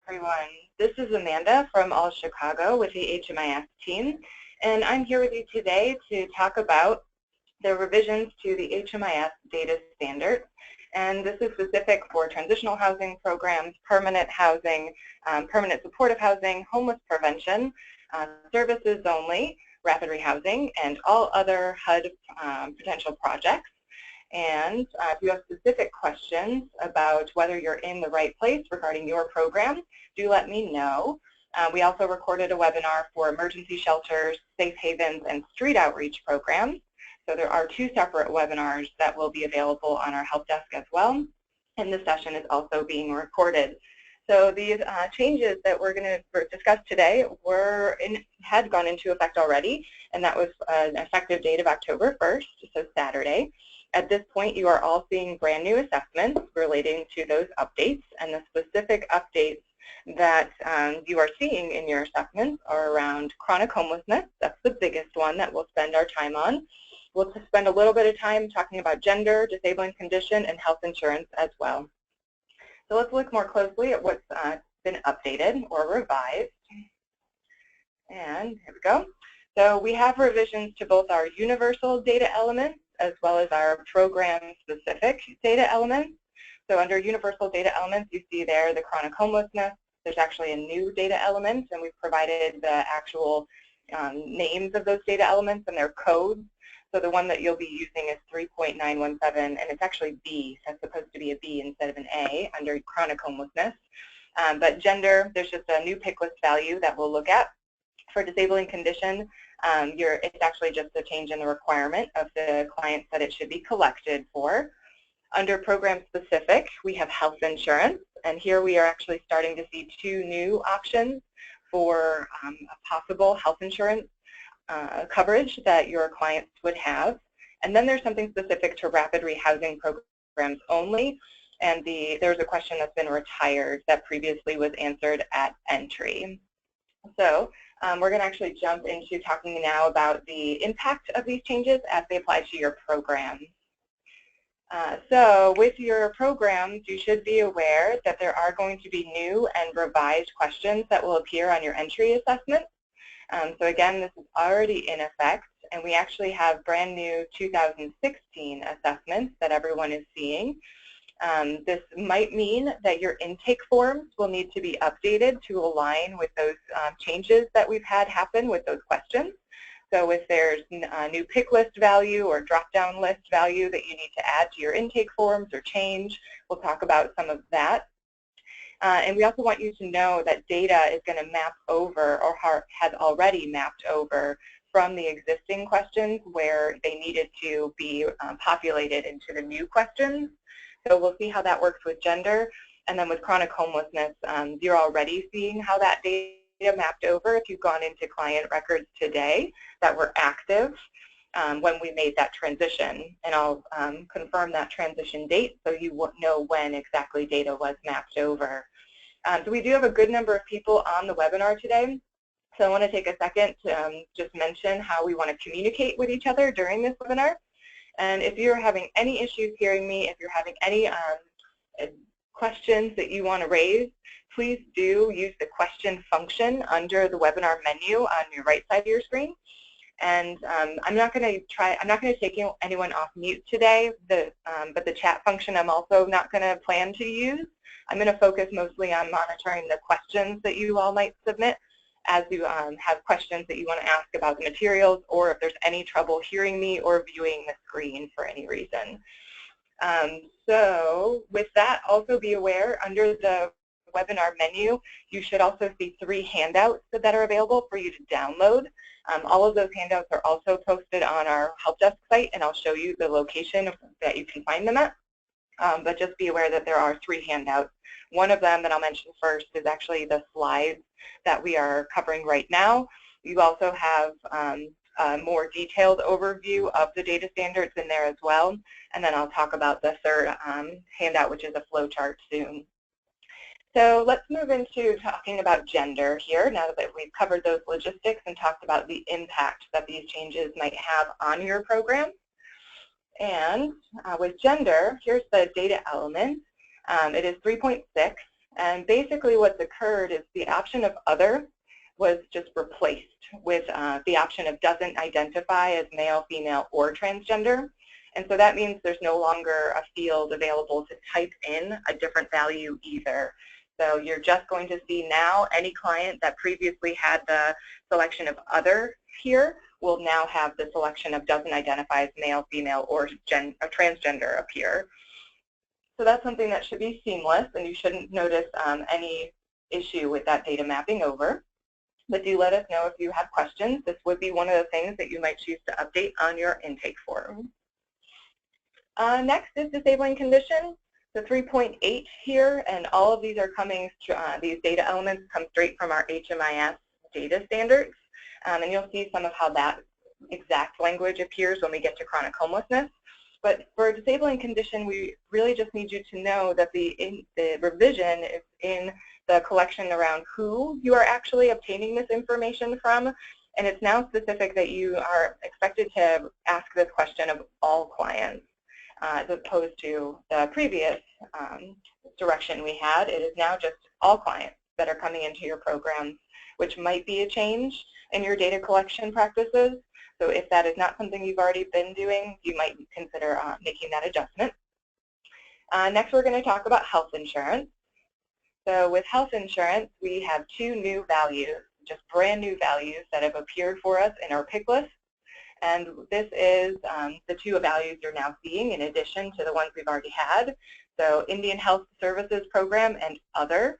Everyone. This is Amanda from All Chicago with the HMIS team, and I'm here with you today to talk about the revisions to the HMIS data standards. And this is specific for transitional housing programs, permanent housing, permanent supportive housing, homeless prevention, services only, rapid rehousing, and all other HUD potential projects. And if you have specific questions about whether you're in the right place regarding your program, do let me know. We also recorded a webinar for emergency shelters, safe havens, and street outreach programs. So there are 2 separate webinars that will be available on our help desk as well. And this session is also being recorded. So these changes that we're going to discuss today had gone into effect already, and that was an effective date of October 1st, so Saturday. At this point, you are all seeing brand new assessments relating to those updates, and the specific updates that you are seeing in your assessments are around chronic homelessness. That's the biggest one that we'll spend our time on. We'll spend a little bit of time talking about gender, disabling condition, and health insurance as well. So let's look more closely at what's been updated or revised. And here we go. So we have revisions to both our universal data elements as well as our program-specific data elements. So under universal data elements, you see there the chronic homelessness. There's actually a new data element, and we've provided the actual names of those data elements and their codes. So the one that you'll be using is 3.917, and it's actually B. So it's supposed to be a B instead of an A under chronic homelessness. But gender, there's just a new pick list value that we'll look at. For disabling condition, it's actually just a change in the requirement of the clients that it should be collected for. Under program specific, we have health insurance, and here we are actually starting to see 2 new options for a possible health insurance coverage that your clients would have. And then there's something specific to rapid rehousing programs only, and there's a question that's been retired that previously was answered at entry. So we're going to actually jump into talking now about the impact of these changes as they apply to your program. So with your programs, you should be aware that there are going to be new and revised questions that will appear on your entry assessment. So again, this is already in effect, and we actually have brand new 2016 assessments that everyone is seeing. This might mean that your intake forms will need to be updated to align with those changes that we've had happen with those questions. So if there's a new pick list value or drop-down list value that you need to add to your intake forms or change, we'll talk about some of that. And we also want you to know that data is going to map over or has already mapped over from the existing questions where they needed to be populated into the new questions. So we'll see how that works with gender. And then with chronic homelessness, you're already seeing how that data mapped over if you've gone into client records today that were active when we made that transition. And I'll confirm that transition date so you won't know when exactly data was mapped over. So we do have a good number of people on the webinar today. So I want to take a second to just mention how we want to communicate with each other during this webinar. And if you're having any issues hearing me, if you're having any questions that you want to raise, please do use the question function under the webinar menu on your right side of your screen. And I'm not going to take anyone off mute today, but the chat function I'm also not going to plan to use. I'm going to focus mostly on monitoring the questions that you all might submit as you have questions that you want to ask about the materials, or if there's any trouble hearing me or viewing the screen for any reason. So with that, also be aware under the webinar menu, you should also see 3 handouts that are available for you to download. All of those handouts are also posted on our help desk site, and I'll show you the location that you can find them at. But just be aware that there are 3 handouts. One of them that I'll mention first is actually the slides that we are covering right now. You also have a more detailed overview of the data standards in there as well. And then I'll talk about the third handout, which is a flow chart soon. So let's move into talking about gender here, now that we've covered those logistics and talked about the impact that these changes might have on your program. And with gender, here's the data element. It is 3.6, And basically what's occurred is the option of other was just replaced with the option of doesn't identify as male, female, or transgender. And so that means there's no longer a field available to type in a different value either. So you're just going to see now any client that previously had the selection of other here will now have the selection of doesn't identify as male, female, or transgender appear. So that's something that should be seamless, and you shouldn't notice any issue with that data mapping over. But do let us know if you have questions. This would be one of the things that you might choose to update on your intake form. Next is disabling condition. The 3.8 here, and all of these are coming, these data elements come straight from our HMIS data standards. And you'll see some of how that exact language appears when we get to chronic homelessness. But for a disabling condition, we really just need you to know that the revision is in the collection around who you are actually obtaining this information from. And it's now specific that you are expected to ask this question of all clients, as opposed to the previous direction we had. It is now just all clients that are coming into your program, which might be a change in your data collection practices. So if that is not something you've already been doing, you might consider making that adjustment. Next, we're going to talk about health insurance. So with health insurance, we have two new values, just brand new values that have appeared for us in our pick list. And this is the two values you're now seeing in addition to the ones we've already had. So Indian Health Services Program and other.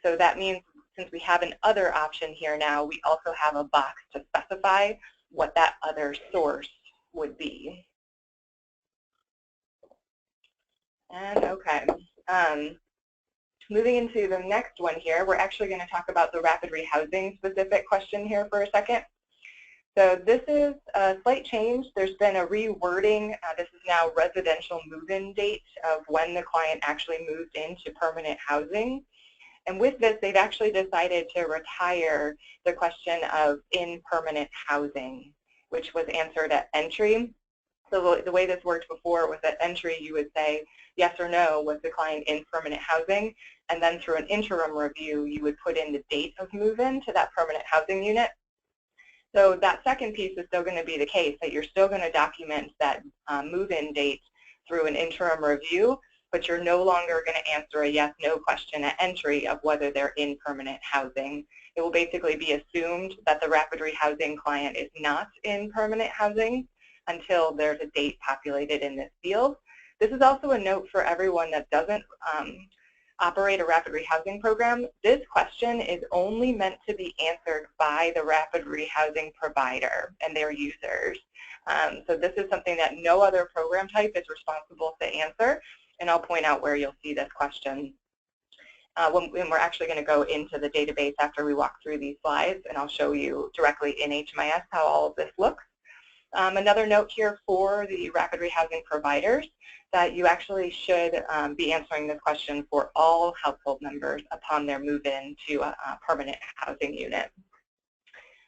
So that means since we have an other option here now, we also have a box to specify what that other source would be. And okay, moving into the next one here, we're actually going to talk about the rapid rehousing specific question here for a second. So this is a slight change. There's been a rewording. This is now residential move-in date of when the client actually moved into permanent housing. And with this, they've actually decided to retire the question of in permanent housing, which was answered at entry. So the way this worked before was at entry, you would say yes or no, was the client in permanent housing? And then through an interim review, you would put in the date of move-in to that permanent housing unit. So that second piece is still going to be the case, that you're still going to document that move-in date through an interim review, but you're no longer going to answer a yes-no question at entry of whether they're in permanent housing. It will basically be assumed that the rapid rehousing client is not in permanent housing until there's a date populated in this field. This is also a note for everyone that doesn't operate a rapid rehousing program. This question is only meant to be answered by the rapid rehousing provider and their users. So this is something that no other program type is responsible to answer. And I'll point out where you'll see this question when we're actually going to go into the database after we walk through these slides, and I'll show you directly in HMIS how all of this looks. Another note here for the rapid rehousing providers, that you actually should be answering this question for all household members upon their move-in to a permanent housing unit.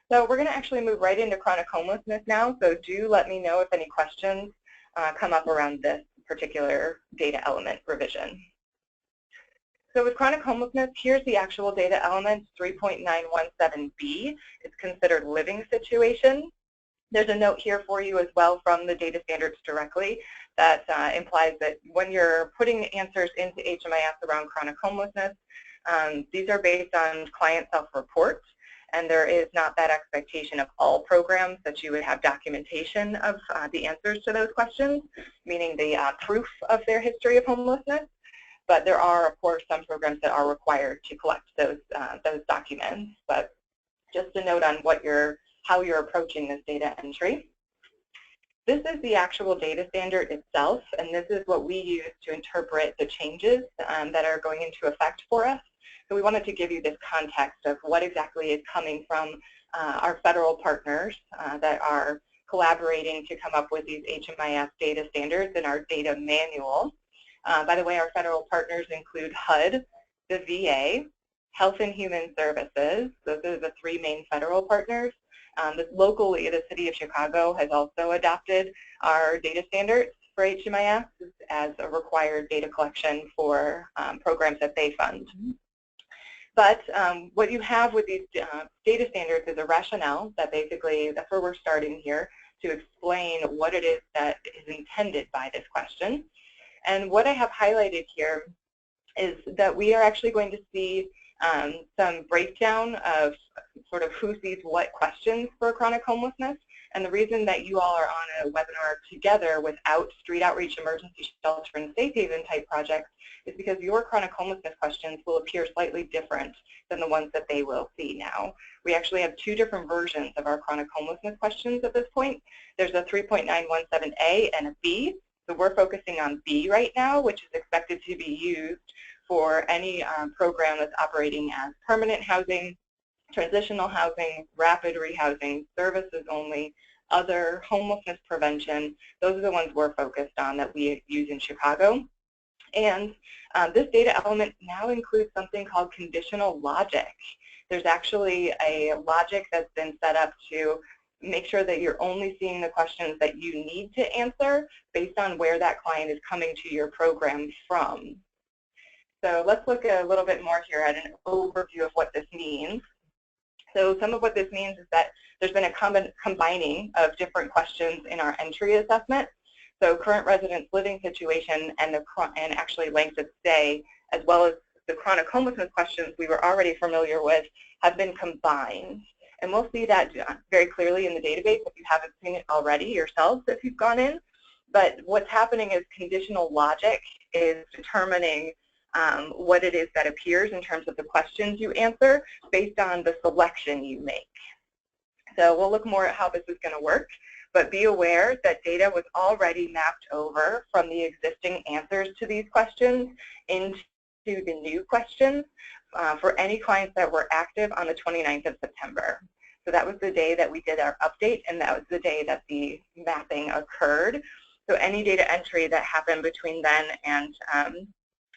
So we're going to actually move right into chronic homelessness now, so do let me know if any questions come up around this particular data element revision. So with chronic homelessness, here's the actual data element, 3.917B. It's considered living situation. There's a note here for you as well from the data standards directly that implies that when you're putting answers into HMIS around chronic homelessness, these are based on client self-report, and there is not that expectation of all programs that you would have documentation of the answers to those questions, meaning the proof of their history of homelessness. But there are, of course, some programs that are required to collect those documents. But just a note on how you're approaching this data entry. This is the actual data standard itself, and this is what we use to interpret the changes that are going into effect for us. So we wanted to give you this context of what exactly is coming from our federal partners that are collaborating to come up with these HMIS data standards in our data manual. By the way, our federal partners include HUD, the VA, Health and Human Services. Those are the three main federal partners. Locally, the City of Chicago has also adopted our data standards. for HMIS as a required data collection for programs that they fund. But what you have with these data standards is a rationale that basically, that's where we're starting here, to explain what it is that is intended by this question. And what I have highlighted here is that we are actually going to see some breakdown of sort of who sees what questions for chronic homelessness. And the reason that you all are on a webinar together without street outreach, emergency shelter, and safe haven type projects is because your chronic homelessness questions will appear slightly different than the ones that they will see now. We have two different versions of our chronic homelessness questions at this point. There's a 3.917A and a B. So we're focusing on B right now, which is expected to be used for any program that's operating as permanent housing, transitional housing, rapid rehousing, services only, other homelessness prevention. Those are the ones we're focused on that we use in Chicago. And this data element now includes something called conditional logic. There's actually a logic that's been set up to make sure that you're only seeing the questions that you need to answer based on where that client is coming to your program from. So let's look a little bit more here at an overview of what this means. So some of what this means is that there's been a combining of different questions in our entry assessment. So current residence living situation and actually length of stay, as well as the chronic homelessness questions we were already familiar with, have been combined. And we'll see that very clearly in the database if you haven't seen it already yourselves if you've gone in. But what's happening is conditional logic is determining what it is that appears in terms of the questions you answer based on the selection you make. So we'll look more at how this is going to work, but be aware that data was already mapped over from the existing answers to these questions into the new questions for any clients that were active on the 29th of September. So that was the day that we did our update, and that was the day that the mapping occurred. So any data entry that happened between then and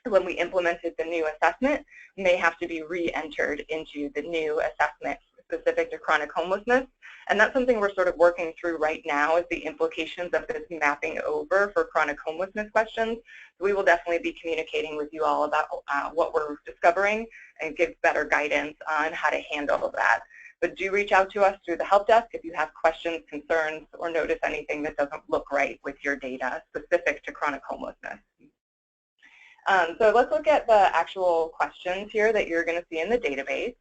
when we implemented the new assessment may have to be re-entered into the new assessment specific to chronic homelessness. And that's something we're sort of working through right now is the implications of this mapping over for chronic homelessness questions. We will definitely be communicating with you all about what we're discovering and give better guidance on how to handle that. But do reach out to us through the help desk if you have questions, concerns, or notice anything that doesn't look right with your data specific to chronic homelessness. So let's look at the actual questions here that you're going to see in the database.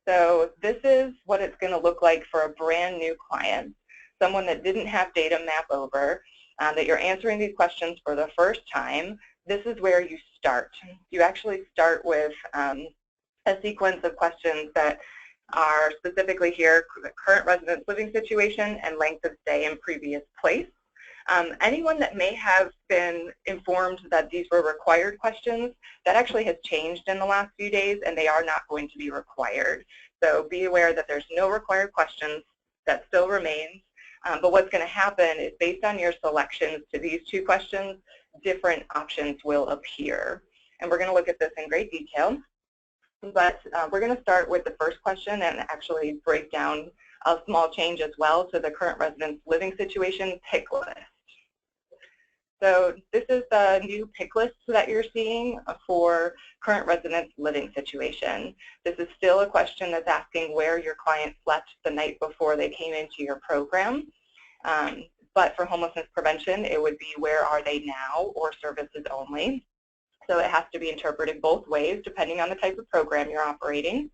So this is what it's going to look like for a brand new client, someone that didn't have data map over, that you're answering these questions for the first time. This is where you start. You actually start with a sequence of questions that are specifically here, the current residence living situation and length of stay in previous place. Anyone that may have been informed that these were required questions, that actually has changed in the last few days and they are not going to be required. So be aware that there's no required questions, that still remains. But what's going to happen is based on your selections to these two questions, different options will appear. And we're going to look at this in great detail. But we're going to start with the first question and actually break down a small change as well to the current residence living situation pick list. So this is the new pick list that you're seeing for current residence living situation. This is still a question that's asking where your client slept the night before they came into your program. But for homelessness prevention, it would be where are they now or services only. So it has to be interpreted both ways depending on the type of program you're operating.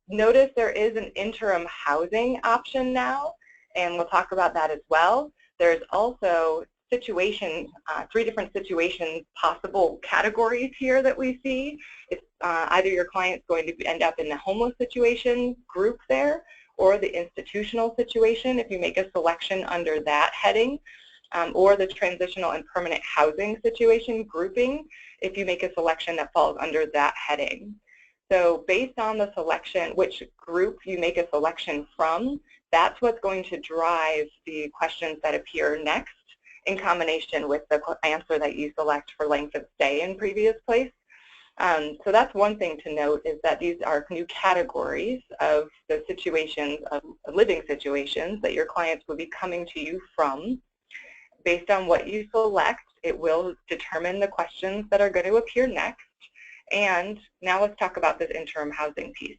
Notice there is an interim housing option now, and we'll talk about that as well. There's also situations, 3 different situations, possible categories here that we see. If either your client's going to end up in the homeless situation group there, or the institutional situation if you make a selection under that heading, or the transitional and permanent housing situation grouping if you make a selection that falls under that heading. So based on the selection, which group you make a selection from, that's what's going to drive the questions that appear next in combination with the answer that you select for length of stay in previous place. So that's one thing to note, is that these are new categories of the situations, of living situations that your clients will be coming to you from. based on what you select, it will determine the questions that are going to appear next. And now let's talk about this interim housing piece.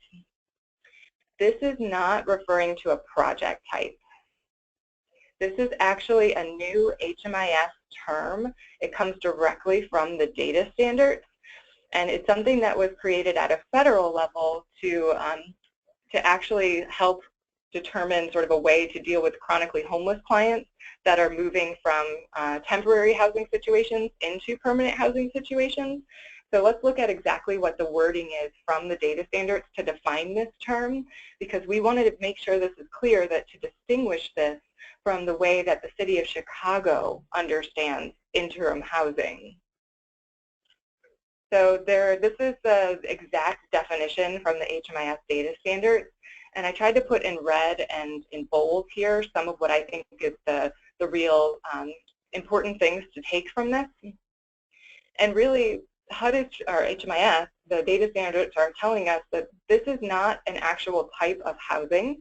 This is not referring to a project type. This is actually a new HMIS term. It comes directly from the data standards, and it's something that was created at a federal level to actually help determine sort of a way to deal with chronically homeless clients that are moving from temporary housing situations into permanent housing situations. So let's look at exactly what the wording is from the data standards to define this term, because we wanted to make sure this is clear, that to distinguish this from the way that the city of Chicago understands interim housing. So this is the exact definition from the HMIS data standards, and I tried to put in red and in bold here some of what I think is the real important things to take from this. And really, HMIS, the data standards are telling us that this is not an actual type of housing,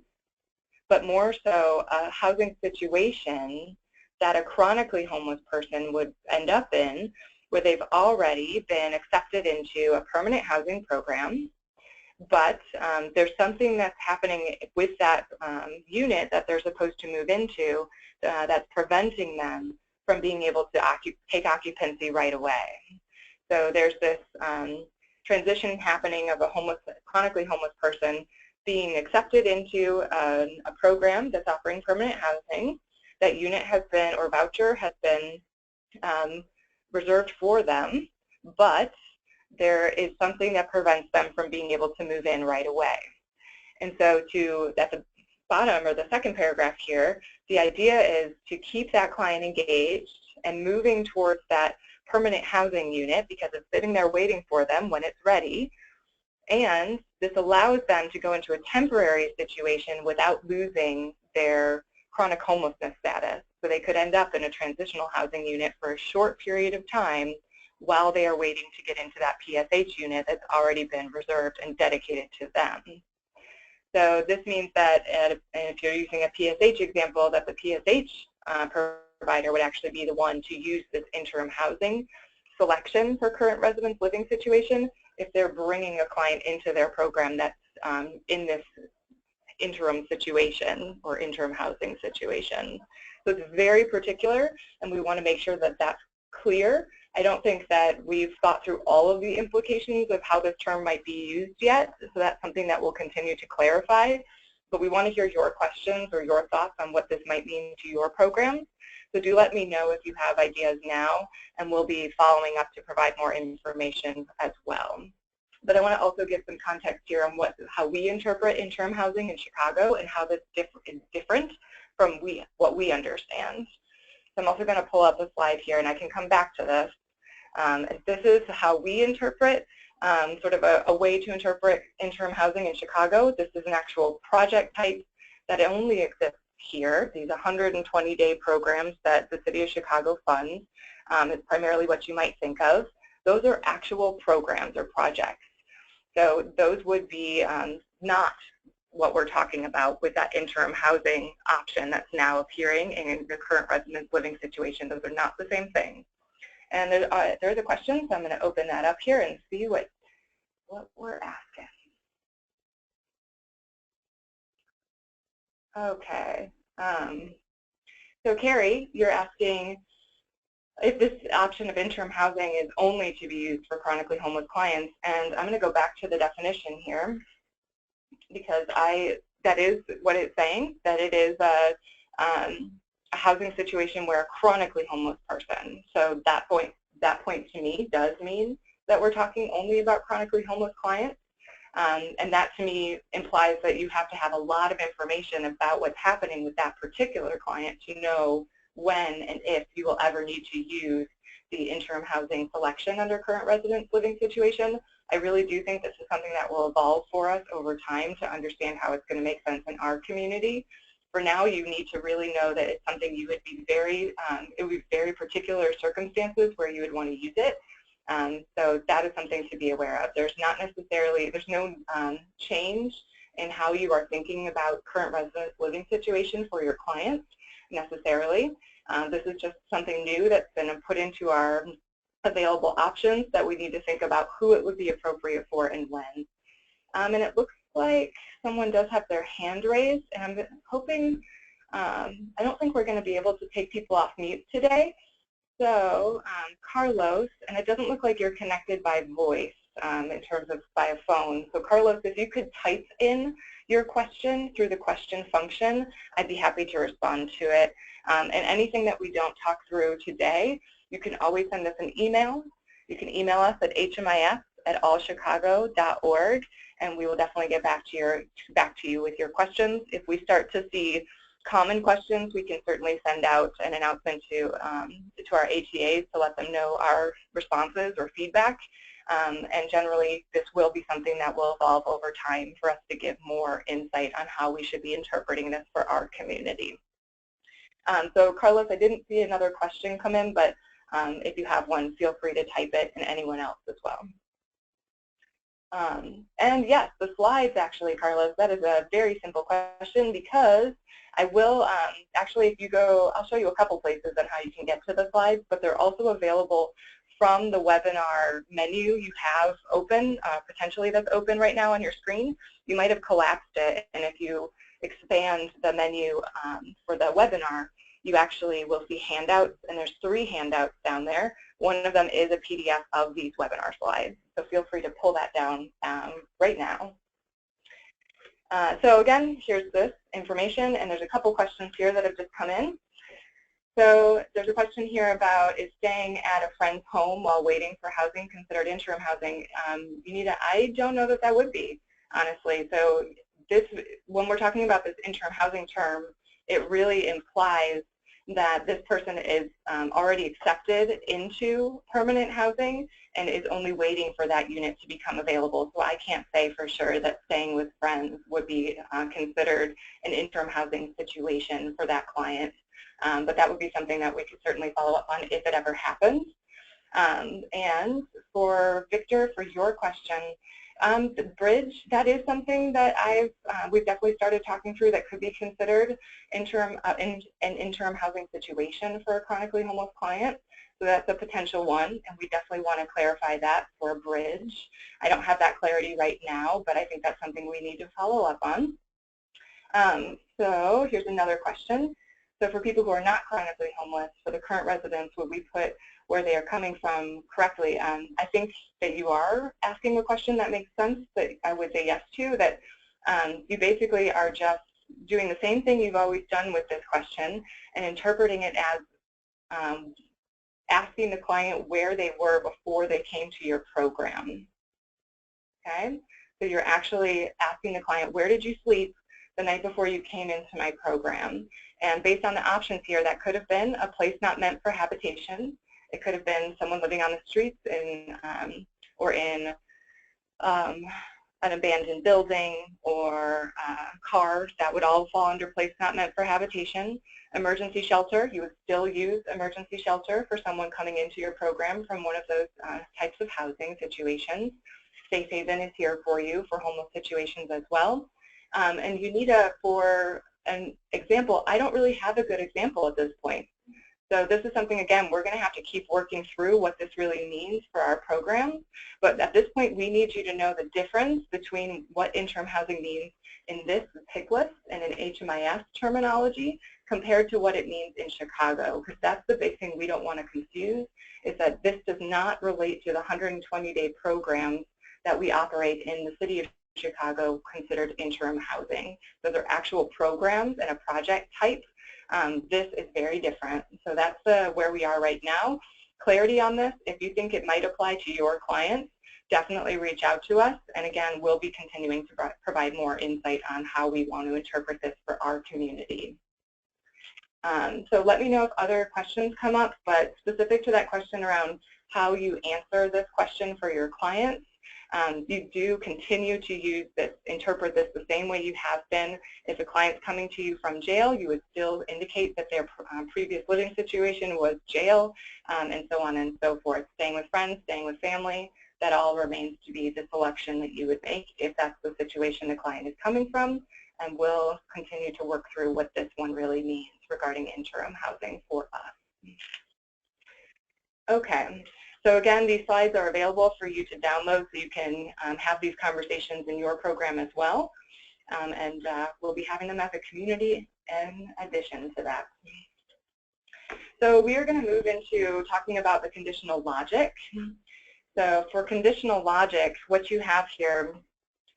but more so a housing situation that a chronically homeless person would end up in, where they've already been accepted into a permanent housing program, but there's something that's happening with that unit that they're supposed to move into that's preventing them from being able to take occupancy right away. So there's this transition happening of a chronically homeless person being accepted into a program that's offering permanent housing. That unit has been, or voucher has been reserved for them, but there is something that prevents them from being able to move in right away. And so at the bottom, or the second paragraph here, the idea is to keep that client engaged and moving towards that permanent housing unit because it's sitting there waiting for them when it's ready. And this allows them to go into a temporary situation without losing their chronic homelessness status. So they could end up in a transitional housing unit for a short period of time while they are waiting to get into that PSH unit that's already been reserved and dedicated to them. So this means that if you're using a PSH example, that the PSH provider would actually be the one to use this interim housing selection for current residence living situation if they're bringing a client into their program that's in this interim situation or interim housing situation. So it's very particular, and we want to make sure that that's clear. I don't think that we've thought through all of the implications of how this term might be used yet, so that's something that we'll continue to clarify. But we want to hear your questions or your thoughts on what this might mean to your programs. So do let me know if you have ideas now, and we'll be following up to provide more information as well. But I want to also give some context here on how we interpret interim housing in Chicago and how this is different from what we understand. So I'm also going to pull up a slide here, and I can come back to this. This is how we interpret, sort of a way to interpret interim housing in Chicago. This is an actual project type that only exists here. These 120-day programs that the City of Chicago funds is primarily what you might think of. Those are actual programs or projects. So those would be not what we're talking about with that interim housing option that's now appearing in the current residence living situation. Those are not the same thing. And there's a question, so I'm going to open that up here and see what we're asking. Okay. So Carrie, you're asking if this option of interim housing is only to be used for chronically homeless clients, and I'm going to go back to the definition here because that is what it's saying, that it is a housing situation where a chronically homeless person. So that point to me does mean that we're talking only about chronically homeless clients. And that to me implies that you have to have a lot of information about what's happening with that particular client to know when and if you will ever need to use the interim housing selection under current residence living situation. I really do think this is something that will evolve for us over time to understand how it's going to make sense in our community. For now, you need to really know that it's something you would be it would be very particular circumstances where you would want to use it. So that is something to be aware of. There's no change in how you are thinking about current residence living situation for your clients necessarily. This is just something new that's been put into our available options that we need to think about who it would be appropriate for and when. And it looks like someone does have their hand raised, and I'm hoping, I don't think we're going to be able to take people off mute today. So Carlos, and it doesn't look like you're connected by voice in terms of by a phone. So Carlos, if you could type in your question through the question function, I'd be happy to respond to it. And anything that we don't talk through today, you can always send us an email. You can email us at hmis@allchicago.org, and we will definitely get back to you with your questions. If we start to see common questions, we can certainly send out an announcement to our ATAs to let them know our responses or feedback. And generally, this will be something that will evolve over time for us to give more insight on how we should be interpreting this for our community. So Carlos, I didn't see another question come in, but if you have one, feel free to type it, and anyone else as well. And yes, the slides actually, Carlos, that is a very simple question, because I will actually, if you go, I'll show you a couple places on how you can get to the slides, but they're also available from the webinar menu you have open, potentially that's open right now on your screen. You might have collapsed it, and if you expand the menu for the webinar, you actually will see handouts, and there's 3 handouts down there. One of them is a PDF of these webinar slides, so feel free to pull that down right now. So again, here's this information, and there's a couple questions here that have just come in. So there's a question here about, is staying at a friend's home while waiting for housing considered interim housing? I don't know that that would be, honestly. So this, when we're talking about this interim housing term, it really implies that this person is already accepted into permanent housing and is only waiting for that unit to become available. So I can't say for sure that staying with friends would be considered an interim housing situation for that client. But that would be something that we could certainly follow up on if it ever happens. And for Victor, for your question, the bridge, that is something that we've definitely started talking through that could be considered interim, an interim housing situation for a chronically homeless client. So that's a potential one, and we definitely want to clarify that for a bridge. I don't have that clarity right now, but I think that's something we need to follow up on. So here's another question. So for people who are not chronically homeless, for the current residents, would we put where they are coming from correctly? I think that you are asking a question that makes sense, that I would say yes to, that you basically are just doing the same thing you've always done with this question and interpreting it as asking the client where they were before they came to your program. Okay? So you're actually asking the client, where did you sleep the night before you came into my program? And based on the options here, that could have been a place not meant for habitation. It could have been someone living on the streets or in an abandoned building or car. That would all fall under place not meant for habitation. Emergency shelter, you would still use emergency shelter for someone coming into your program from one of those types of housing situations. Safe Haven is here for you for homeless situations as well. And you need for an example, I don't really have a good example at this point. So this is something, again, we're going to have to keep working through what this really means for our program. But at this point, we need you to know the difference between what interim housing means in this pick list and in HMIS terminology compared to what it means in Chicago, because that's the big thing we don't want to confuse, is that this does not relate to the 120-day programs that we operate in the city of Chicago considered interim housing. So they're actual programs and a project type. This is very different. So that's where we are right now. Clarity on this, if you think it might apply to your clients, definitely reach out to us. And again, we'll be continuing to provide more insight on how we want to interpret this for our community. So let me know if other questions come up, but specific to that question around how you answer this question for your clients, you do continue to use this, interpret this the same way you have been. If a client's coming to you from jail, you would still indicate that their previous living situation was jail, and so on and so forth. Staying with friends, staying with family, that all remains to be the selection that you would make if that's the situation the client is coming from, and we'll continue to work through what this one really means regarding interim housing for us. Okay, so again, these slides are available for you to download so you can have these conversations in your program as well. And we'll be having them as a community in addition to that. So we are going to move into talking about the conditional logic. So for conditional logic, what you have here,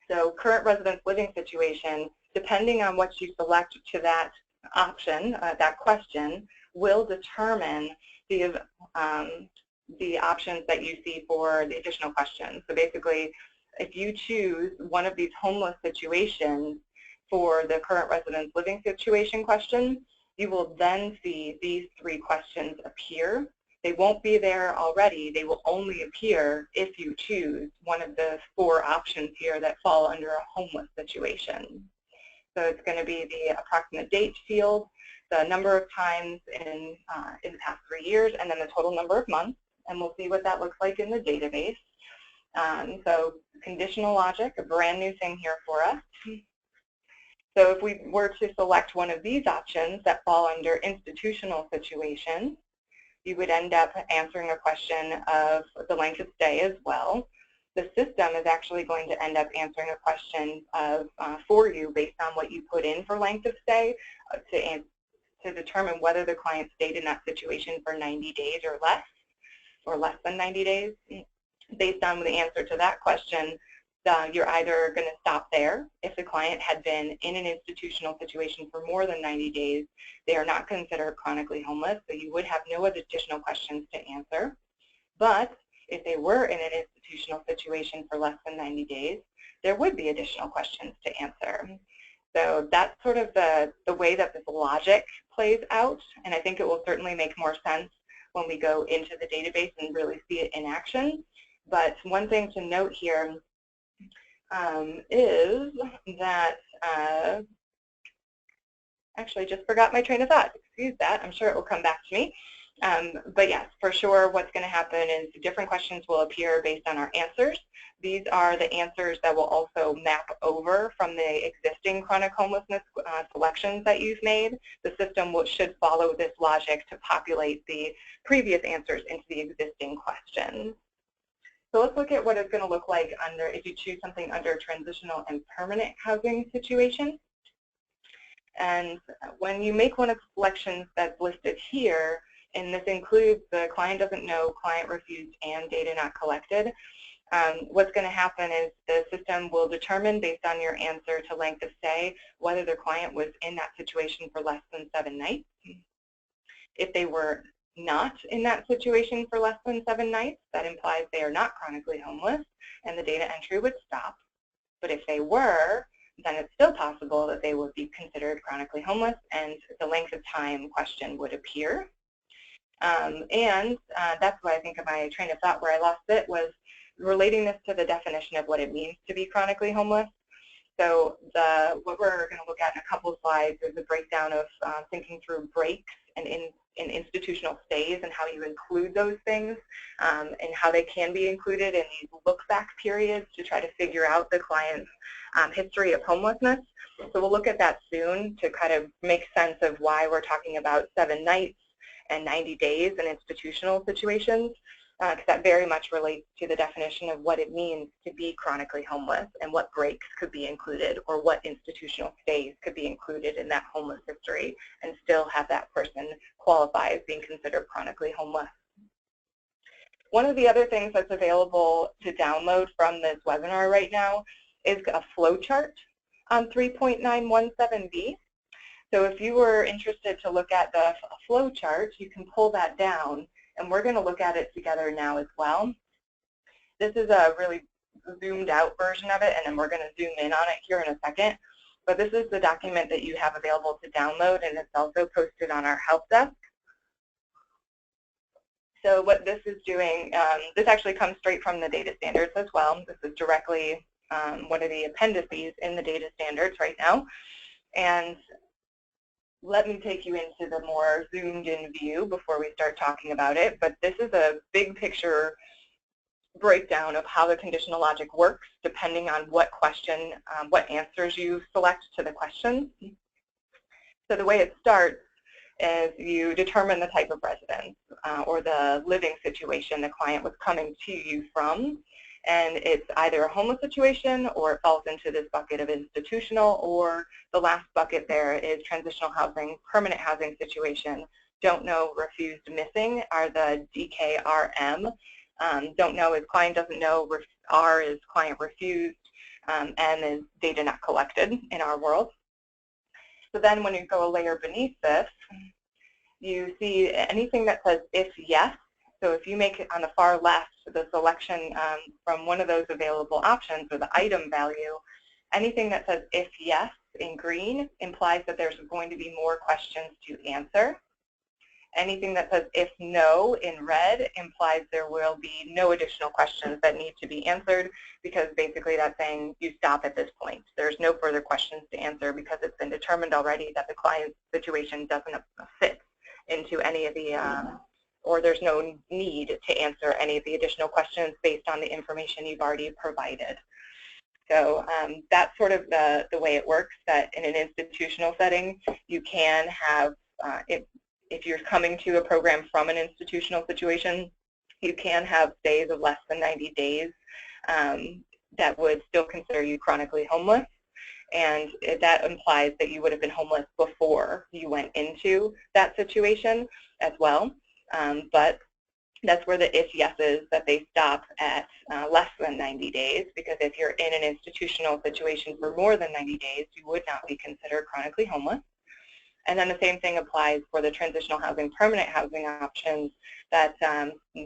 so current residence living situation, depending on what you select to that option, that question, will determine the options that you see for the additional questions. So basically, if you choose one of these homeless situations for the current residence living situation question, you will then see these 3 questions appear. They won't be there already. They will only appear if you choose one of the 4 options here that fall under a homeless situation. So it's going to be the approximate date field, the number of times in the past 3 years, and then the total number of months. And we'll see what that looks like in the database. So conditional logic, a brand new thing here for us. So if we were to select one of these options that fall under institutional situation, you would end up answering a question of the length of stay as well. The system is actually going to end up answering a question of, for you based on what you put in for length of stay to determine whether the client stayed in that situation for 90 days or less than 90 days. Based on the answer to that question, you're either going to stop there. If the client had been in an institutional situation for more than 90 days, they are not considered chronically homeless, so you would have no additional questions to answer. But if they were in an institutional situation for less than 90 days, there would be additional questions to answer. So that's sort of the way that this logic plays out, and I think it will certainly make more sense when we go into the database and really see it in action. But one thing to note here is that, actually just forgot my train of thought. Excuse that. I'm sure it will come back to me. But yes, for sure what's going to happen is different questions will appear based on our answers. These are the answers that will also map over from the existing chronic homelessness selections that you've made. The system should follow this logic to populate the previous answers into the existing questions. So let's look at what it's going to look like under, if you choose something under transitional and permanent housing situation. And when you make one of the selections that's listed here, and this includes the client doesn't know, client refused, and data not collected, what's going to happen is the system will determine based on your answer to length of stay whether the client was in that situation for less than 7 nights. If they were not in that situation for less than 7 nights, that implies they are not chronically homeless, and the data entry would stop. But if they were, then it's still possible that they would be considered chronically homeless, and the length of time question would appear. That's why I think of my train of thought where I lost it was relating this to the definition of what it means to be chronically homeless. So what we're going to look at in a couple of slides is a breakdown of thinking through breaks and in institutional stays and how you include those things and how they can be included in these look-back periods to try to figure out the client's history of homelessness. So we'll look at that soon to kind of make sense of why we're talking about 7 nights and 90 days in institutional situations, because that very much relates to the definition of what it means to be chronically homeless and what breaks could be included or what institutional stays could be included in that homeless history and still have that person qualify as being considered chronically homeless. One of the other things that's available to download from this webinar right now is a flowchart on 3.917B. So if you were interested to look at the flowchart, you can pull that down, and we're going to look at it together now as well. This is a really zoomed out version of it, and then we're going to zoom in on it here in a second. But this is the document that you have available to download, and it's also posted on our help desk. So what this is doing, this actually comes straight from the data standards as well. This is directly one of the appendices in the data standards right now. And let me take you into the more zoomed in view before we start talking about it. But this is a big picture breakdown of how the conditional logic works depending on what question, what answers you select to the questions. So the way it starts is you determine the type of residence or the living situation the client was coming to you from. And it's either a homeless situation or it falls into this bucket of institutional, or the last bucket there is transitional housing, permanent housing situation. Don't know, refused, missing are the DKRM. Don't know is client doesn't know, R is client refused, N is data not collected in our world. So then when you go a layer beneath this, you see anything that says if yes. So if you make it on the far left, the selection from one of those available options or the item value, anything that says if yes in green implies that there's going to be more questions to answer. Anything that says if no in red implies there will be no additional questions that need to be answered, because basically that's saying you stop at this point. There's no further questions to answer because it's been determined already that the client's situation doesn't fit into any of the, or there's no need to answer any of the additional questions based on the information you've already provided. So that's sort of the way it works, that in an institutional setting, you can have, if you're coming to a program from an institutional situation, you can have stays of less than 90 days that would still consider you chronically homeless. And that implies that you would have been homeless before you went into that situation as well. But that's where the if yes is, that they stop at less than 90 days, because if you're in an institutional situation for more than 90 days, you would not be considered chronically homeless. And then the same thing applies for the transitional housing, permanent housing options, that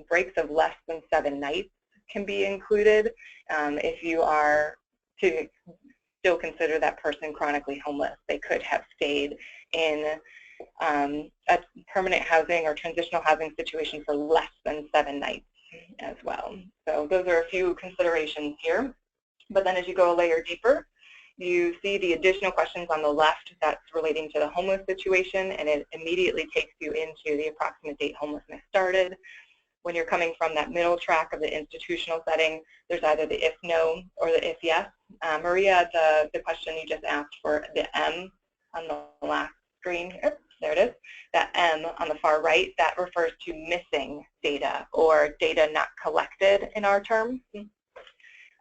breaks of less than 7 nights can be included if you are to still consider that person chronically homeless. They could have stayed in a permanent housing or transitional housing situation for less than 7 nights as well. So those are a few considerations here. But then as you go a layer deeper, you see the additional questions on the left that's relating to the homeless situation, and it immediately takes you into the approximate date homelessness started. When you're coming from that middle track of the institutional setting, there's either the if no or the if yes. Maria, the question you just asked for the M on the last screen, oops, there it is, that M on the far right, that refers to missing data or data not collected in our terms.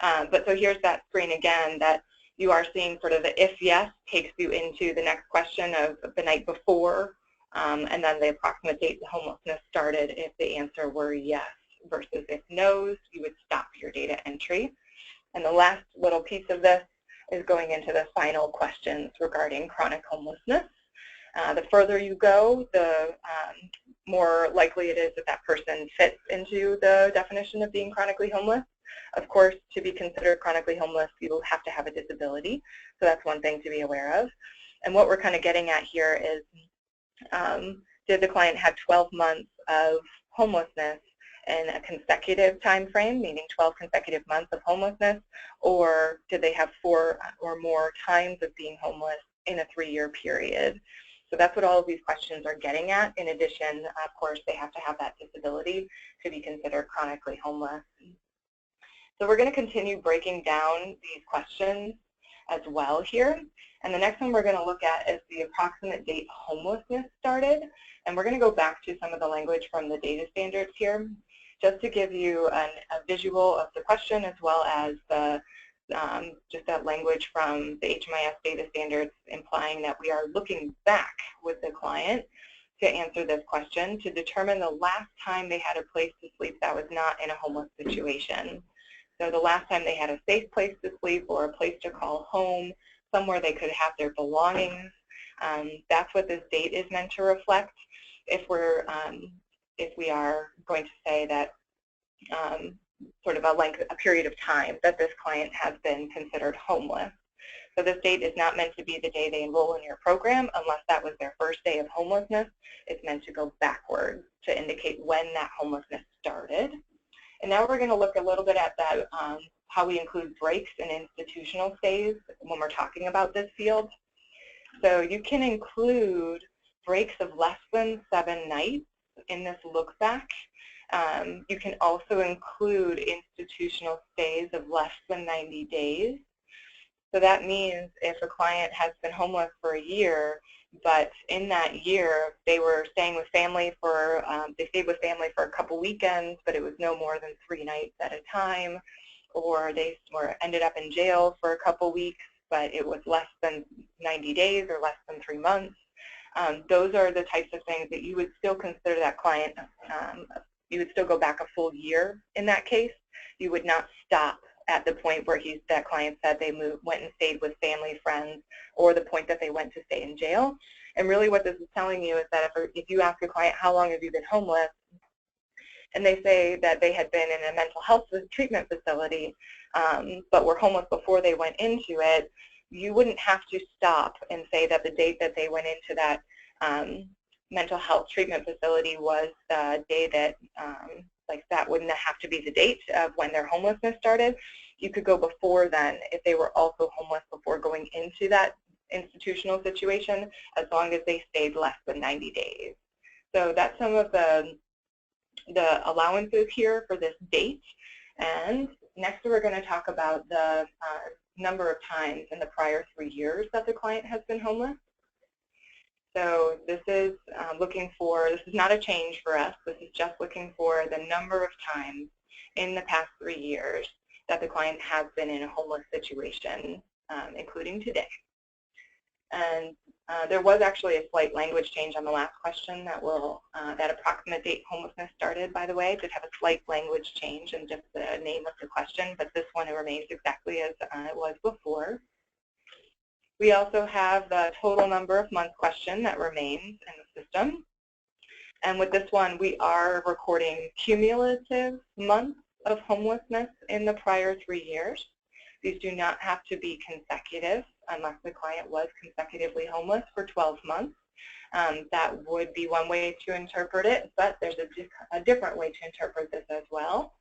But so here's that screen again, that you are seeing sort of the if yes takes you into the next question of the night before, and then the approximate date the homelessness started if the answer were yes, versus if no's, you would stop your data entry. And the last little piece of this is going into the final questions regarding chronic homelessness. The further you go, the more likely it is that that person fits into the definition of being chronically homeless. Of course, to be considered chronically homeless, you have to have a disability, so that's one thing to be aware of. And what we're kind of getting at here is, did the client have 12 months of homelessness in a consecutive time frame, meaning 12 consecutive months of homelessness, or did they have 4 or more times of being homeless in a 3-year period? So that's what all of these questions are getting at. In addition, of course, they have to have that disability to be considered chronically homeless. So we're going to continue breaking down these questions as well here. And the next one we're going to look at is the approximate date homelessness started. And we're going to go back to some of the language from the data standards here, just to give you a visual of the question, as well as the just that language from the HMIS data standards, implying that we are looking back with the client to answer this question to determine the last time they had a place to sleep that was not in a homeless situation. So the last time they had a safe place to sleep or a place to call home, somewhere they could have their belongings. That's what this date is meant to reflect. If we are going to say that sort of a period of time that this client has been considered homeless. So this date is not meant to be the day they enroll in your program unless that was their first day of homelessness. It's meant to go backwards to indicate when that homelessness started. And now we're going to look a little bit at that, how we include breaks in institutional stays when we're talking about this field. So you can include breaks of less than 7 nights in this look back. You can also include institutional stays of less than 90 days. So that means if a client has been homeless for a year, but in that year, they were staying with family for, they stayed with family for a couple weekends, but it was no more than 3 nights at a time, or they ended up in jail for a couple weeks, but it was less than 90 days or less than 3 months. Those are the types of things that you would still consider that client, you would still go back a full year in that case. You would not stop at the point where that client said they went and stayed with family, friends, or the point that they went to stay in jail. And really what this is telling you is that if you ask a client, how long have you been homeless, and they say that they had been in a mental health treatment facility, but were homeless before they went into it, you wouldn't have to stop and say that the date that they went into that mental health treatment facility was the day that, like that wouldn't have to be the date of when their homelessness started. You could go before then if they were also homeless before going into that institutional situation, as long as they stayed less than 90 days. So that's some of the allowances here for this date. And next we're going to talk about the number of times in the prior 3 years that the client has been homeless. So this is this is not a change for us, this is just looking for the number of times in the past 3 years that the client has been in a homeless situation, including today. And there was actually a slight language change on the last question that that approximate date homelessness started, by the way, did have a slight language change in just the name of the question, but this one remains exactly as it was before. We also have the total number of months question that remains in the system. And with this one, we are recording cumulative months of homelessness in the prior 3 years. These do not have to be consecutive unless the client was consecutively homeless for 12 months. That would be one way to interpret it, but there's a different way to interpret this as well.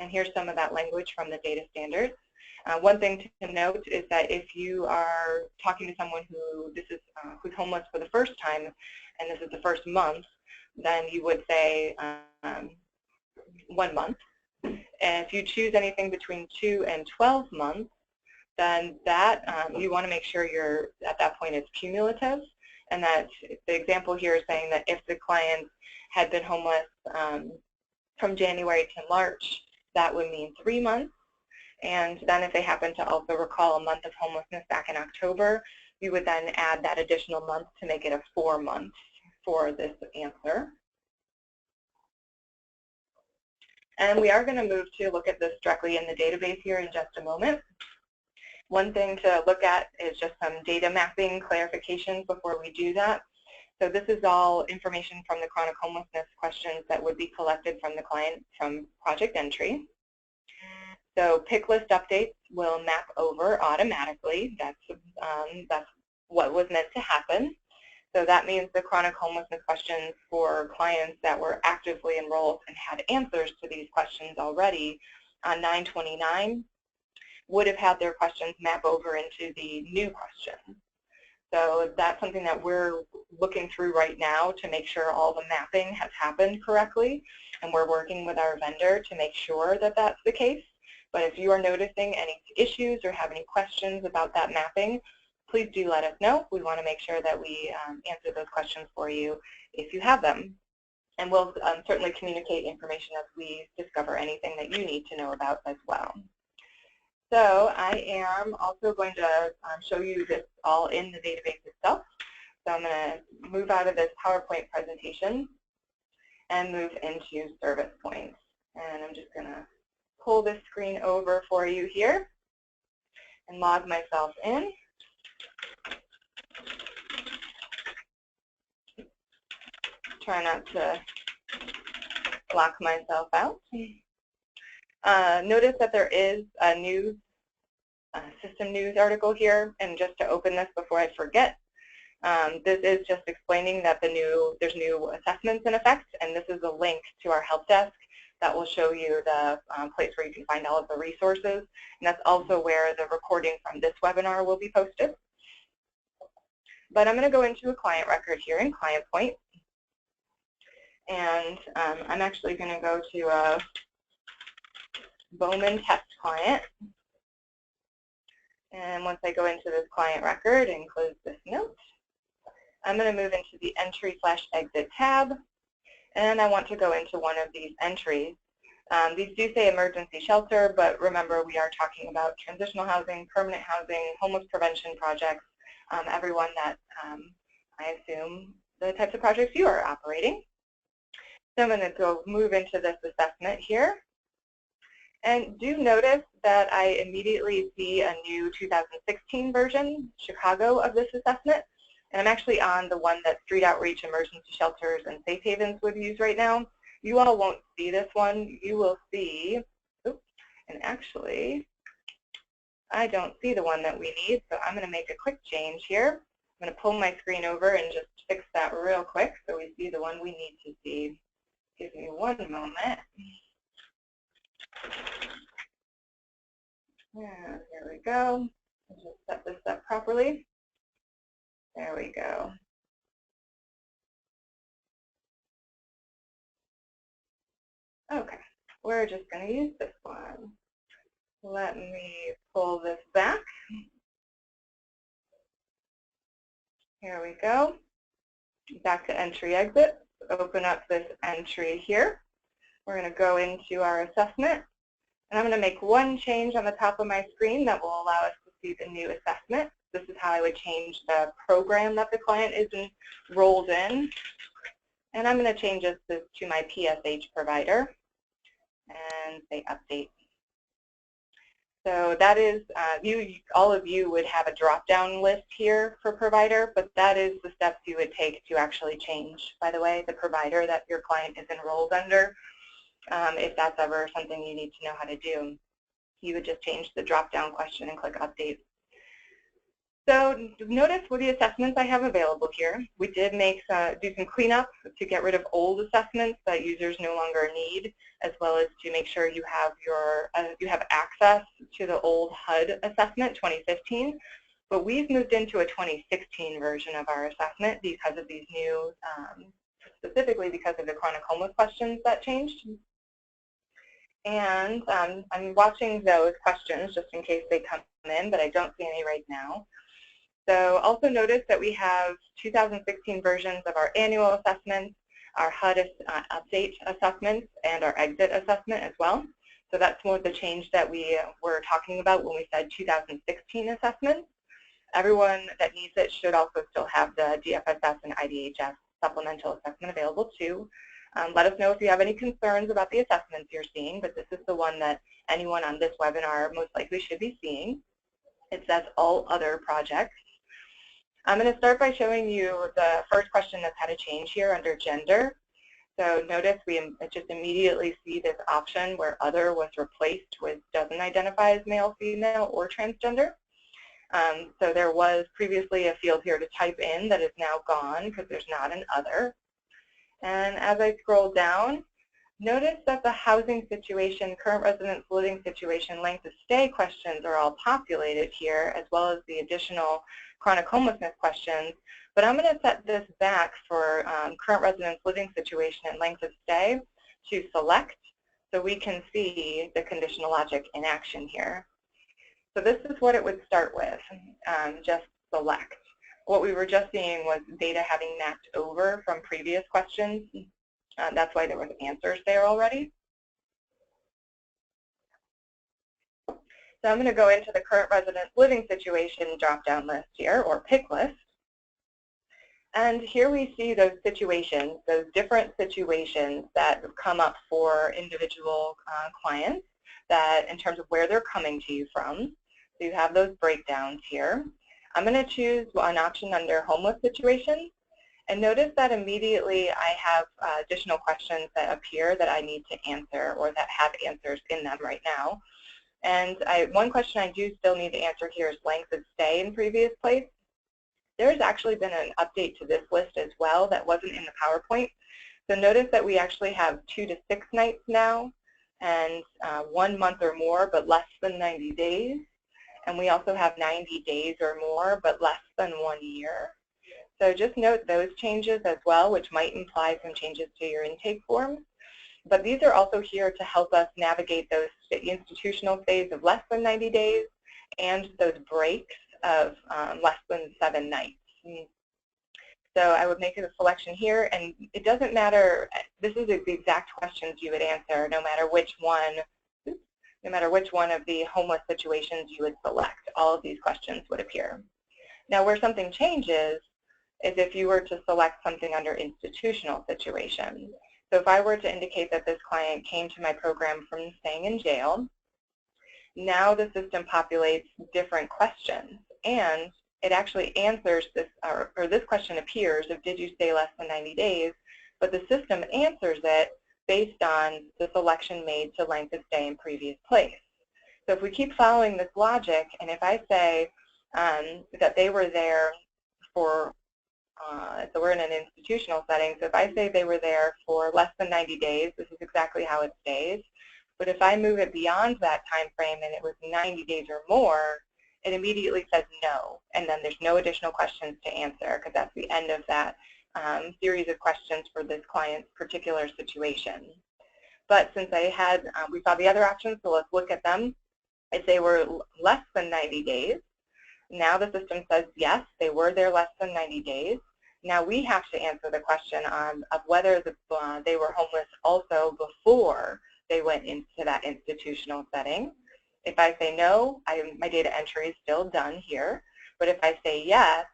And here's some of that language from the data standards. One thing to note is that if you are talking to someone who's homeless for the first time, and this is the first month, then you would say 1 month. And if you choose anything between 2 and 12 months, then that you want to make sure you're at that point it's cumulative, and that the example here is saying that if the client had been homeless from January to March, that would mean 3 months. And then if they happen to also recall a month of homelessness back in October, you would then add that additional month to make it a 4 months for this answer. And we are going to move to look at this directly in the database here in just a moment. One thing to look at is just some data mapping clarifications before we do that. So this is all information from the chronic homelessness questions that would be collected from the client from project entry. So pick list updates will map over automatically. That's what was meant to happen. So that means the chronic homelessness questions for clients that were actively enrolled and had answers to these questions already on 9/29 would have had their questions map over into the new questions. So that's something that we're looking through right now to make sure all the mapping has happened correctly, and we're working with our vendor to make sure that that's the case. But if you are noticing any issues or have any questions about that mapping, please do let us know. We want to make sure that we answer those questions for you if you have them. And we'll certainly communicate information as we discover anything that you need to know about as well. So I am also going to show you this all in the database itself. So I'm going to move out of this PowerPoint presentation and move into service points. And I'm just going to pull this screen over for you here and log myself in. Try not to block myself out. Notice that there is a news, system news article here, and just to open this before I forget, this is just explaining that there's new assessments in effect, and this is a link to our help desk that will show you the place where you can find all of the resources, and that's also where the recording from this webinar will be posted. But I'm going to go into a client record here in Client Point, and I'm actually going to go to a Bowman test client. And once I go into this client record and close this note, I'm going to move into the Entry/Exit tab, and I want to go into one of these entries. These do say emergency shelter, but remember we are talking about transitional housing, permanent housing, homeless prevention projects, everyone that I assume the types of projects you are operating. So I'm going to go move into this assessment here. And do notice that I immediately see a new 2016 version, Chicago, of this assessment. And I'm actually on the one that Street Outreach, Emergency Shelters, and Safe Havens would use right now. You all won't see this one. You will see, oops, and actually, I don't see the one that we need, so I'm going to make a quick change here. I'm going to pull my screen over and just fix that real quick so we see the one we need to see. Give me one moment. Yeah, here we go. I'll just set this up properly. There we go. Okay, we're just going to use this one. Let me pull this back. Here we go. Back to Entry/Exit. Open up this entry here. We're going to go into our assessment. And I'm going to make one change on the top of my screen that will allow us to see the new assessment. This is how I would change the program that the client is enrolled in. And I'm going to change this to my PSH provider and say update. So that is, all of you would have a drop-down list here for provider, but that is the steps you would take to actually change, by the way, the provider that your client is enrolled under. If that's ever something you need to know how to do, you would just change the drop-down question and click update. So notice with the assessments I have available here, we did do some cleanup to get rid of old assessments that users no longer need, as well as to make sure you have you have access to the old HUD assessment 2015. But we've moved into a 2016 version of our assessment because of these new, specifically because of the chronic homeless questions that changed. And I'm watching those questions just in case they come in, but I don't see any right now. So also notice that we have 2016 versions of our annual assessments, our HUD update assessments, and our exit assessment as well. So that's more the change that we were talking about when we said 2016 assessments. Everyone that needs it should also still have the DFSS and IDHS supplemental assessment available too. Let us know if you have any concerns about the assessments you're seeing, but this is the one that anyone on this webinar most likely should be seeing. It says all other projects. I'm going to start by showing you the first question that's had a change here under gender. So notice we just immediately see this option where other was replaced with doesn't identify as male, female, or transgender. So there was previously a field here to type in that is now gone because there's not an other. And as I scroll down, notice that the housing situation, current residence living situation, length of stay questions are all populated here, as well as the additional chronic homelessness questions. But I'm going to set this back for current residence living situation and length of stay to select so we can see the conditional logic in action here. So this is what it would start with, just select. What we were just seeing was data having mapped over from previous questions. That's why there was answers there already. So I'm going to go into the current residence living situation drop-down list here, or pick list. And here we see those situations, those different situations that come up for individual clients that in terms of where they're coming to you from. So you have those breakdowns here. I'm going to choose an option under homeless situations. And notice that immediately I have additional questions that appear that I need to answer or that have answers in them right now. And one question I do still need to answer here is length of stay in previous place. There's actually been an update to this list as well that wasn't in the PowerPoint. So notice that we actually have 2 to 6 nights now and 1 month or more but less than 90 days. And we also have 90 days or more but less than 1 year. So just note those changes as well, which might imply some changes to your intake form. But these are also here to help us navigate those institutional phase of less than 90 days and those breaks of less than 7 nights. So I would make a selection here, and it doesn't matter. This is the exact questions you would answer, no matter which one. No matter which one of the homeless situations you would select, all of these questions would appear. Now, where something changes is if you were to select something under institutional situations. So if I were to indicate that this client came to my program from staying in jail, now the system populates different questions, and it actually answers this, or this question appears of did you stay less than 90 days, but the system answers it based on the selection made to length of stay in previous place. So if we keep following this logic, and if I say that they were there for, so we're in an institutional setting, so if I say they were there for less than 90 days, this is exactly how it stays. But if I move it beyond that time frame and it was 90 days or more, it immediately says no, and then there's no additional questions to answer because that's the end of that series of questions for this client's particular situation. But since I had, we saw the other options, so let's look at them. If they were less than 90 days, now the system says yes, they were there less than 90 days. Now we have to answer the question of whether they were homeless also before they went into that institutional setting. If I say no, my data entry is still done here. But if I say yes,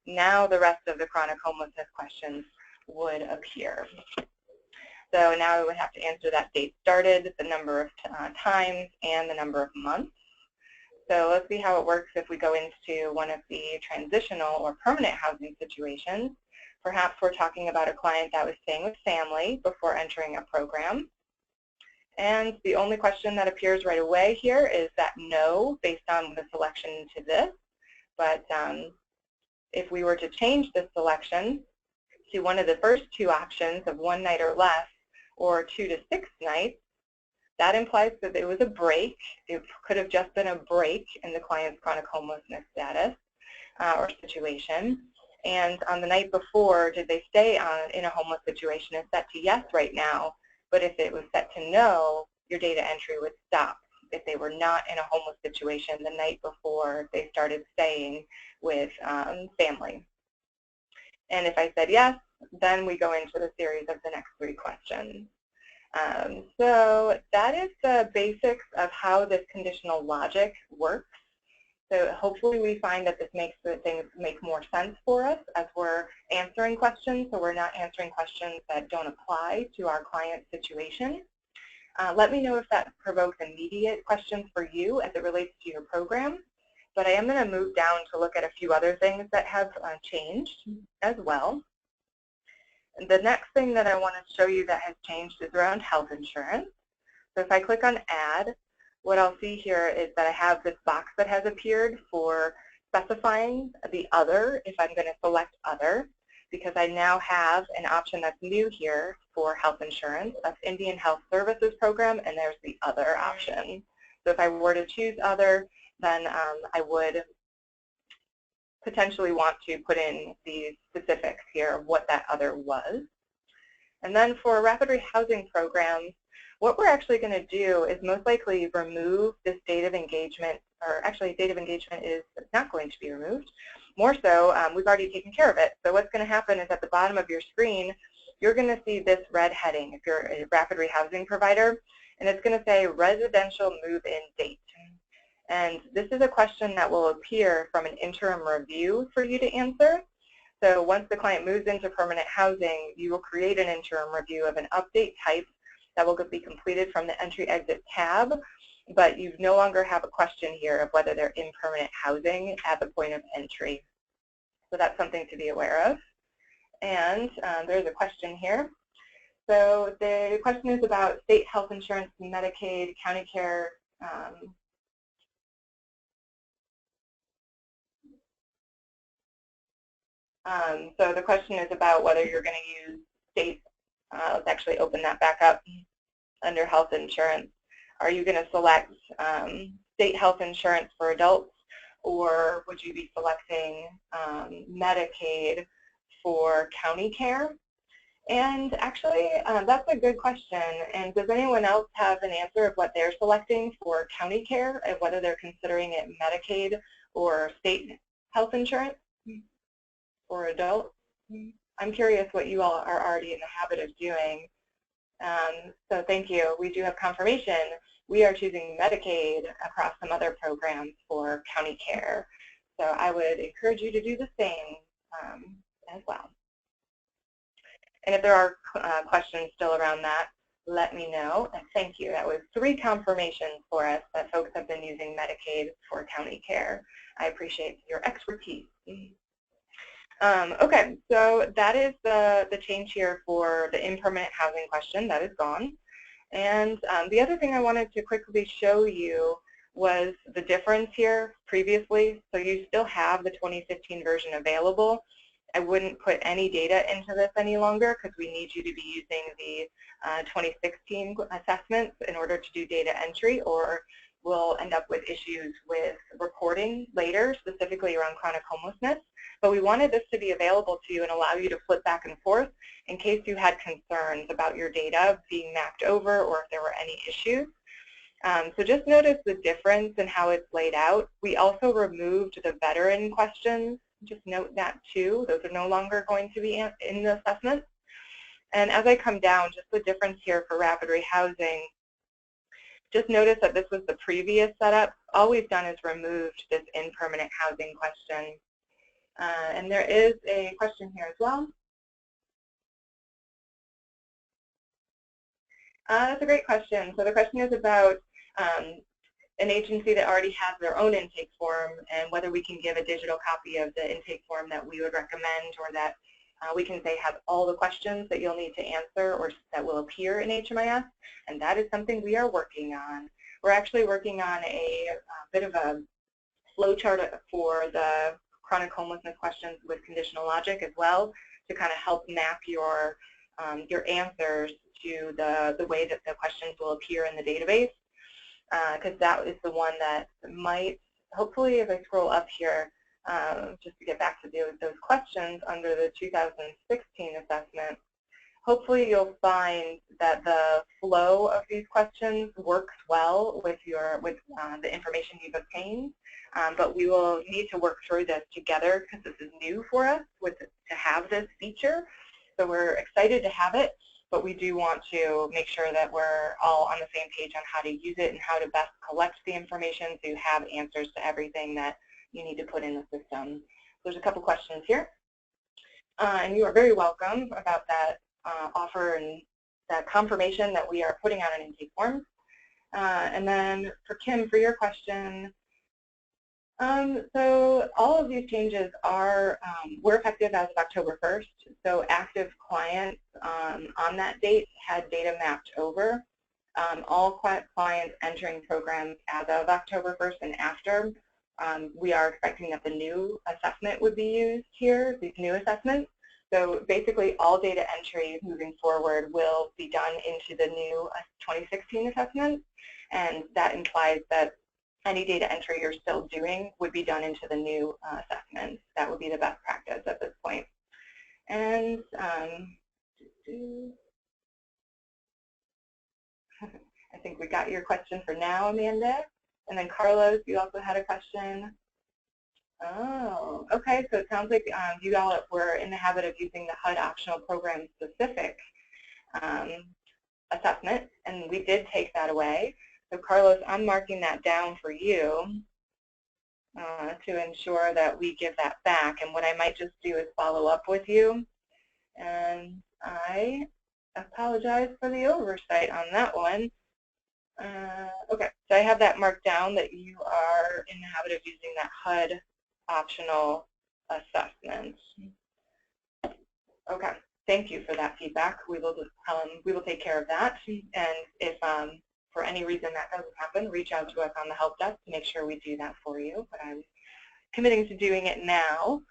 now the rest of the chronic homelessness questions would appear. So now I would have to answer that date started, the number of times, and the number of months. So let's see how it works if we go into one of the transitional or permanent housing situations. Perhaps we're talking about a client that was staying with family before entering a program. And the only question that appears right away here is that no, based on the selection to this. But if we were to change this selection to one of the first two options of 1 night or less, or 2 to 6 nights, that implies that it was a break. It could have just been a break in the client's chronic homelessness status or situation. And on the night before, did they stay in a homeless situation? It's set to yes right now. But if it was set to no, your data entry would stop. If they were not in a homeless situation the night before they started staying with family. And if I said yes, then we go into the series of the next 3 questions. So that is the basics of how this conditional logic works. So hopefully we find that this makes the things make more sense for us as we're answering questions, so we're not answering questions that don't apply to our client's situation. Let me know if that provokes immediate questions for you as it relates to your program. But I am going to move down to look at a few other things that have changed as well. And the next thing that I want to show you that has changed is around health insurance. So if I click on Add, what I'll see here is that I have this box that has appeared for specifying the other, if I'm going to select other, because I now have an option that's new here for health insurance. That's Indian Health Services Program, and there's the other option. So if I were to choose other, then I would potentially want to put in the specifics here of what that other was. And then for rapid rehousing programs, what we're actually going to do is most likely remove this date of engagement, or actually date of engagement is not going to be removed. More so, we've already taken care of it. So what's going to happen is at the bottom of your screen, you're going to see this red heading if you're a rapid rehousing provider, and it's going to say residential move-in date. And this is a question that will appear from an interim review for you to answer. So once the client moves into permanent housing, you will create an interim review of an update type that will be completed from the Entry-Exit tab, but you no longer have a question here of whether they're in permanent housing at the point of entry. So that's something to be aware of. And there's a question here. So the question is about state health insurance, Medicaid, county care. So the question is about whether you're going to use state, let's actually open that back up under health insurance. Are you going to select state health insurance for adults, or would you be selecting Medicaid for county care? And actually, that's a good question. And does anyone else have an answer of what they're selecting for county care, and whether they're considering it Medicaid or state health insurance for adults? I'm curious what you all are already in the habit of doing. So thank you. We do have confirmation. We are choosing Medicaid across some other programs for county care. So I would encourage you to do the same as well. And if there are questions still around that, let me know. And thank you. That was 3 confirmations for us that folks have been using Medicaid for county care. I appreciate your expertise. Okay, so that is the change here for the impermanent housing question. That is gone. And the other thing I wanted to quickly show you was the difference here previously. So you still have the 2015 version available. I wouldn't put any data into this any longer because we need you to be using the 2016 assessments in order to do data entry, or we'll end up with issues with reporting later, specifically around chronic homelessness. But we wanted this to be available to you and allow you to flip back and forth in case you had concerns about your data being mapped over or if there were any issues. So just notice the difference in how it's laid out. We also removed the veteran questions. Just note that too. Those are no longer going to be in the assessment. And as I come down, just the difference here for rapid rehousing, just notice that this was the previous setup. All we've done is removed this impermanent housing question. And there is a question here as well. That's a great question. So the question is about an agency that already has their own intake form and whether we can give a digital copy of the intake form that we would recommend, or that we can say have all the questions that you'll need to answer or that will appear in HMIS, and that is something we are working on. We're actually working on a bit of a flow chart for the chronic homelessness questions with conditional logic as well, to kind of help map your answers to the way that the questions will appear in the database. Because that is the one that might, hopefully if I scroll up here, just to get back to those questions under the 2016 assessment, hopefully you'll find that the flow of these questions works well with the information you've obtained. But we will need to work through this together because this is new for us to have this feature. So we're excited to have it, but we do want to make sure that we're all on the same page on how to use it and how to best collect the information so you have answers to everything that you need to put in the system. There's a couple questions here. And you are very welcome about that offer and that confirmation that we are putting out an intake form. And then for Kim, for your question, so all of these changes were effective as of October 1st. So active clients on that date had data mapped over. All clients entering programs as of October 1st and after, we are expecting that the new assessment would be used here, these new assessments. So basically all data entry moving forward will be done into the new 2016 assessment, and that implies that any data entry you're still doing would be done into the new assessment. That would be the best practice at this point. And I think we got your question for now, Amanda. And then Carlos, you also had a question. Oh, okay. So it sounds like you all were in the habit of using the HUD optional program specific assessment, and we did take that away. So Carlos, I'm marking that down for you to ensure that we give that back. And what I might just do is follow up with you. And I apologize for the oversight on that one. Okay, so I have that marked down that you are in the habit of using that HUD optional assessment. Okay, thank you for that feedback. We will take care of that. And if for any reason that doesn't happen, reach out to us on the help desk to make sure we do that for you. But I'm committing to doing it now.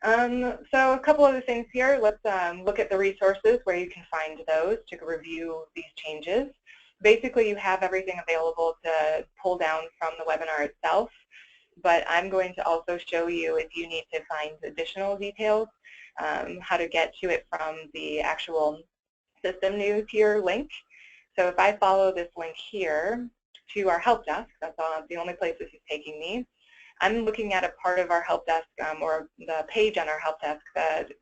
So a couple other things here. Let's look at the resources where you can find those to review these changes. Basically, you have everything available to pull down from the webinar itself, but I'm going to also show you, if you need to find additional details, how to get to it from the actual system news here link. So if I follow this link here to our help desk, that's the only place this is taking me, I'm looking at a part of our help desk or the page on our help desk that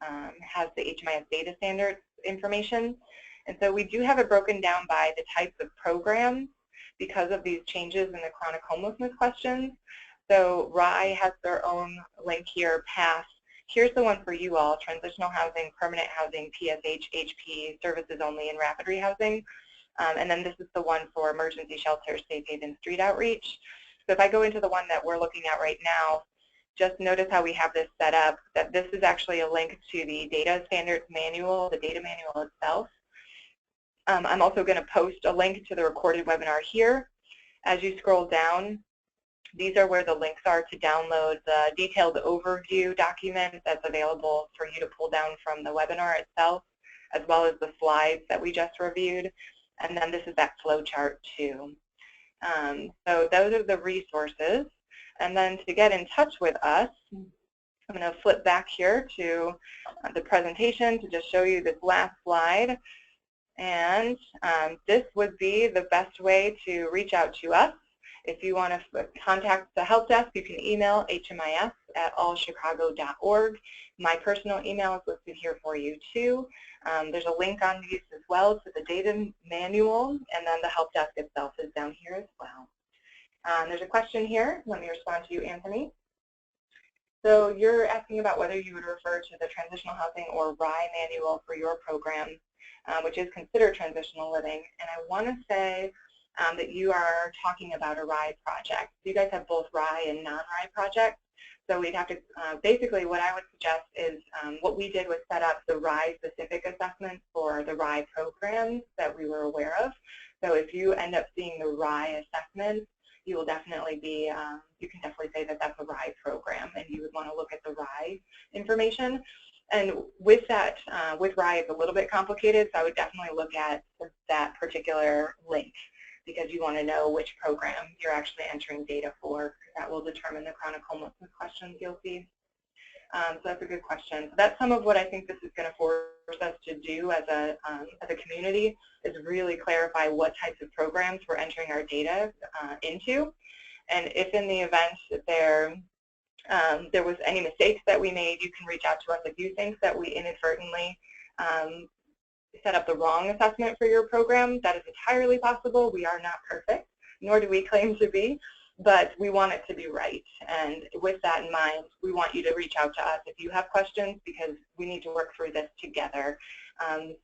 has the HMIS data standards information. And so we do have it broken down by the types of programs because of these changes in the chronic homelessness questions. So RI has their own link here, PASS. Here's the one for you all, transitional housing, permanent housing, PSH, HP, services only, and rapid rehousing. And then this is the one for emergency shelters, safe haven, street outreach. So if I go into the one that we're looking at right now, just notice how we have this set up, that this is actually a link to the data standards manual, the data manual itself. I'm also going to post a link to the recorded webinar here. As you scroll down, these are where the links are to download the detailed overview document that's available for you to pull down from the webinar itself, as well as the slides that we just reviewed. And then this is that flow chart too. So those are the resources. And then to get in touch with us, I'm going to flip back here to the presentation to just show you this last slide. And this would be the best way to reach out to us. If you want to contact the help desk, you can email HMIS@allchicago.org. My personal email is listed here for you too. There's a link on these as well to the data manual, and then the help desk itself is down here as well. There's a question here. Let me respond to you, Anthony. So you're asking about whether you would refer to the transitional housing or RI manual for your program, which is considered transitional living. And I want to say that you are talking about a RI project. You guys have both RI and non-RI projects. So we'd have to, basically what I would suggest is what we did was set up the RI specific assessments for the RI programs that we were aware of. So if you end up seeing the RI assessments, you will definitely be, you can definitely say that that's a RI program, and you would want to look at the RI information. And with that, with RI, it's a little bit complicated, so I would definitely look at that particular link, because you want to know which program you're actually entering data for. That will determine the chronic homelessness questions you'll see. So that's a good question. So that's some of what I think this is going to force us to do as a community, is really clarify what types of programs we're entering our data into. And if in the event that there was any mistakes that we made, you can reach out to us if you think that we inadvertently set up the wrong assessment for your program. That is entirely possible. We are not perfect, nor do we claim to be, but we want it to be right. And with that in mind, we want you to reach out to us if you have questions, because we need to work through this together.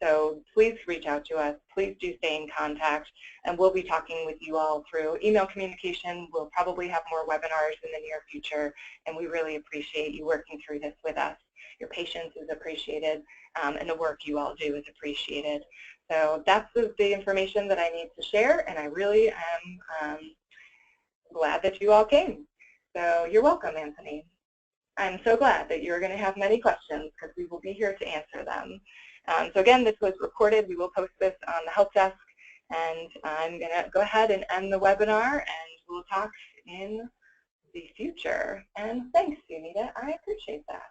So please reach out to us. Please do stay in contact, and we'll be talking with you all through email communication. We'll probably have more webinars in the near future, and we really appreciate you working through this with us. Your patience is appreciated, and the work you all do is appreciated. So that's the information that I need to share, and I really am glad that you all came. So you're welcome, Anthony. I'm so glad that you're going to have many questions, because we will be here to answer them. So again, this was recorded. We will post this on the help desk, and I'm going to go ahead and end the webinar, and we'll talk in the future. And thanks, Sunita. I appreciate that.